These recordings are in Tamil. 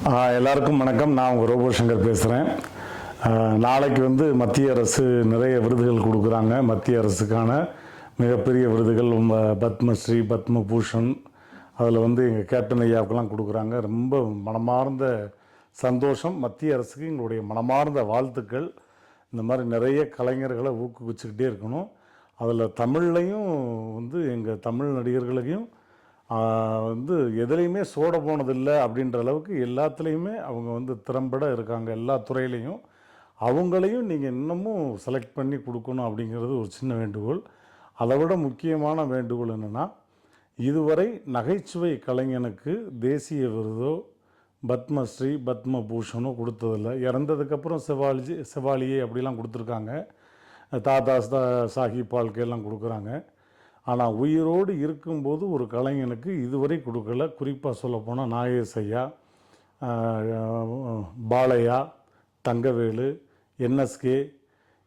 எல்லாருக்கும் வணக்கம். நான் உங்கள் ரோபோ சங்கர் பேசுகிறேன். நாளைக்கு மத்திய அரசு நிறைய விருதுகள் கொடுக்குறாங்க. மத்திய அரசுக்கான மிகப்பெரிய விருதுகள் பத்மஸ்ரீ, பத்மபூஷன், அதில் எங்கள் கேப்டன் ஐயாவுக்கெல்லாம் கொடுக்குறாங்க. ரொம்ப மனமார்ந்த சந்தோஷம். மத்திய அரசுக்கு எங்களுடைய மனமார்ந்த வாழ்த்துக்கள். இந்த மாதிரி நிறைய கலைஞர்களை ஊக்குவிச்சுக்கிட்டே இருக்கணும். அதில் தமிழ்லையும் எங்கள் தமிழ் நடிகர்களையும் எதுலேயுமே சோட போனதில்லை அப்படின்ற அளவுக்கு எல்லாத்துலேயுமே அவங்க திறம்பட இருக்காங்க. எல்லா துறையிலையும் அவங்களையும் நீங்கள் இன்னமும் செலக்ட் பண்ணி கொடுக்கணும் அப்படிங்கிறது ஒரு சின்ன வேண்டுகோள். அதை விட முக்கியமான வேண்டுகோள் என்னென்னா, இதுவரை நகைச்சுவை கலைஞனுக்கு தேசிய விருதோ பத்மஸ்ரீ, பத்மபூஷனோ கொடுத்ததில்லை. இறந்ததுக்கப்புறம் செவாலியே அப்படிலாம் கொடுத்துருக்காங்க. தாதா சாஹிப் பால்கேலாம் கொடுக்குறாங்க. ஆனால் உயிரோடு இருக்கும்போது ஒரு கலைஞனுக்கு இதுவரை கொடுக்கல. குறிப்பாக சொல்லப்போனால் நாகேஷ் ஐயா, பாலையா, தங்கவேலு, என்எஸ்கே,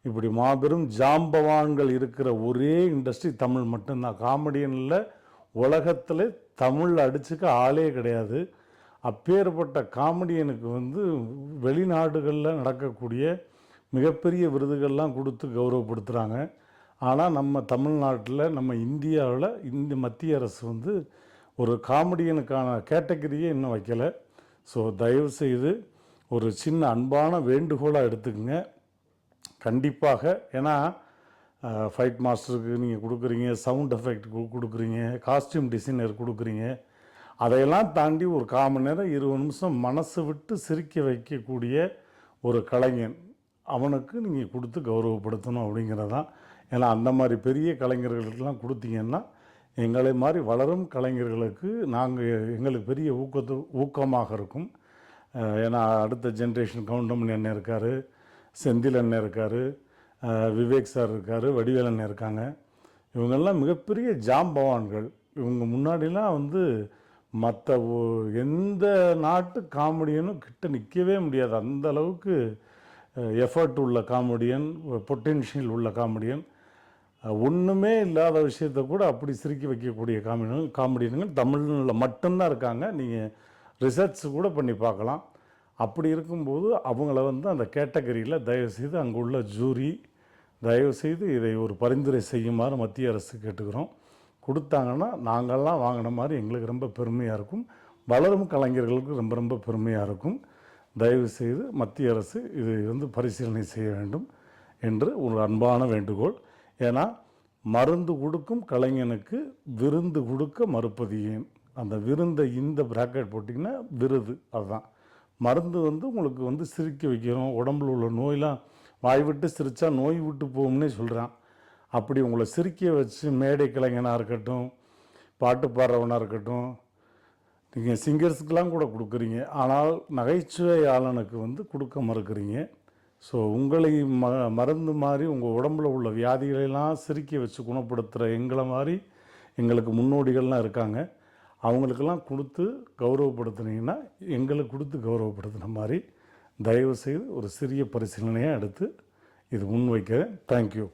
இப்படி மாபெரும் ஜாம்பவான்கள் இருக்கிற ஒரே இண்டஸ்ட்ரி தமிழ் மட்டும்தான். காமெடியனில் உலகத்தில் தமிழ் அடிச்சுக்க ஆளே கிடையாது. அப்பேற்பட்ட காமெடியனுக்கு வெளிநாடுகளில் நடக்கக்கூடிய மிகப்பெரிய விருதுகள்லாம் கொடுத்து கௌரவப்படுத்துகிறாங்க. ஆனால் நம்ம தமிழ்நாட்டில், நம்ம இந்தியாவில் இந்த மத்திய அரசு ஒரு காமெடியனுக்கான கேட்டகரியே இன்னும் வைக்கலை. ஸோ தயவுசெய்து ஒரு சின்ன அன்பான வேண்டுகோளாக எடுத்துக்கங்க. கண்டிப்பாக, ஏன்னா ஃபைட் மாஸ்டருக்கு நீங்கள் கொடுக்குறீங்க, சவுண்ட் எஃபெக்ட் கொடுக்குறீங்க, காஸ்டியூம் டிசைனர் கொடுக்குறீங்க. அதையெல்லாம் தாண்டி ஒரு 1/4 மணி நேரம் 20 நிமிஷம் மனசு விட்டு சிரிக்க வைக்கக்கூடிய ஒரு கலைஞன், அவனுக்கு நீங்கள் கொடுத்து கௌரவப்படுத்தணும் அப்படிங்கிறதான். ஏன்னா அந்த மாதிரி பெரிய கலைஞர்களுக்கெல்லாம் கொடுத்தீங்கன்னா எங்களை மாதிரி வளரும் கலைஞர்களுக்கு எங்களுக்கு பெரிய ஊக்கமாக இருக்கும். ஏன்னா அடுத்த ஜென்ரேஷன் கவுண்டமணி அண்ணன் இருக்கார், செந்தில் அண்ணன் இருக்கார், விவேக் சார் இருக்கார், வடிவேல் அண்ணன் இருக்காங்க. இவங்கெல்லாம் மிகப்பெரிய ஜாம்பவான்கள். இவங்க முன்னாடிலாம் மற்ற எந்த நாட்டு காமெடியனும் கிட்ட நிற்கவே முடியாது. அந்த அளவுக்கு எஃபர்ட் உள்ள காமெடியன், பொட்டென்ஷியல் உள்ள காமெடியன். ஒன்றுமே இல்லாத விஷயத்தை கூட அப்படி சிரிக்க வைக்கக்கூடிய காமெடியன்கள் தமிழில் மட்டும்தான் இருக்காங்க. நீங்கள் ரிசர்ச் கூட பண்ணி பார்க்கலாம். அப்படி இருக்கும்போது அவங்கள அந்த கேட்டகரியில் தயவுசெய்து அங்கே உள்ள ஜூரி தயவுசெய்து இதை ஒரு பரிந்துரை செய்யுமாறு மத்திய அரசு கேட்டுக்கிறோம். கொடுத்தாங்கன்னா நாங்கள்லாம் வாங்கின மாதிரி எங்களுக்கு ரொம்ப பெருமையாக இருக்கும். வளரும் கலைஞர்களுக்கு ரொம்ப ரொம்ப பெருமையாக இருக்கும். தயவுசெய்து மத்திய அரசு இது பரிசீலனை செய்ய வேண்டும் என்று ஒரு அன்பான வேண்டுகோள். ஏன்னா மருந்து கொடுக்கும் கலைஞனுக்கு விருந்து கொடுக்க மறுப்பது ஏன்? அந்த விருந்தை இந்த பிராக்கெட் போட்டிங்கன்னா விருது, அதுதான். மருந்து உங்களுக்கு சிரிக்க வைக்கணும். உடம்புல உள்ள நோயெலாம் வாய் விட்டு சிரித்தா நோய் விட்டு போகும்னே சொல்கிறான். அப்படி உங்களை சிரிக்க வச்சு மேடை கலைஞனாக இருக்கட்டும், பாட்டு பாடுறவனாக இருக்கட்டும், நீங்கள் சிங்கர்ஸுக்கெலாம் கூட கொடுக்குறீங்க. ஆனால் நகைச்சுவையாளனுக்கு கொடுக்க மறுக்கிறீங்க. ஸோ உங்களை மருந்து மாதிரி உங்கள் உடம்பில் உள்ள வியாதிகளெல்லாம் சிரிக்க வச்சு குணப்படுத்துகிற எங்களை மாதிரி எங்களுக்கு முன்னோடிகள்லாம் இருக்காங்க. அவங்களுக்கெல்லாம் கொடுத்து கௌரவப்படுத்துனீங்கன்னா எங்களுக்கு கொடுத்து கௌரவப்படுத்துன மாதிரி தயவுசெய்து ஒரு சிறிய பரிசீலனையாக எடுத்து இது முன்வைக்கிறேன். தேங்க்யூ.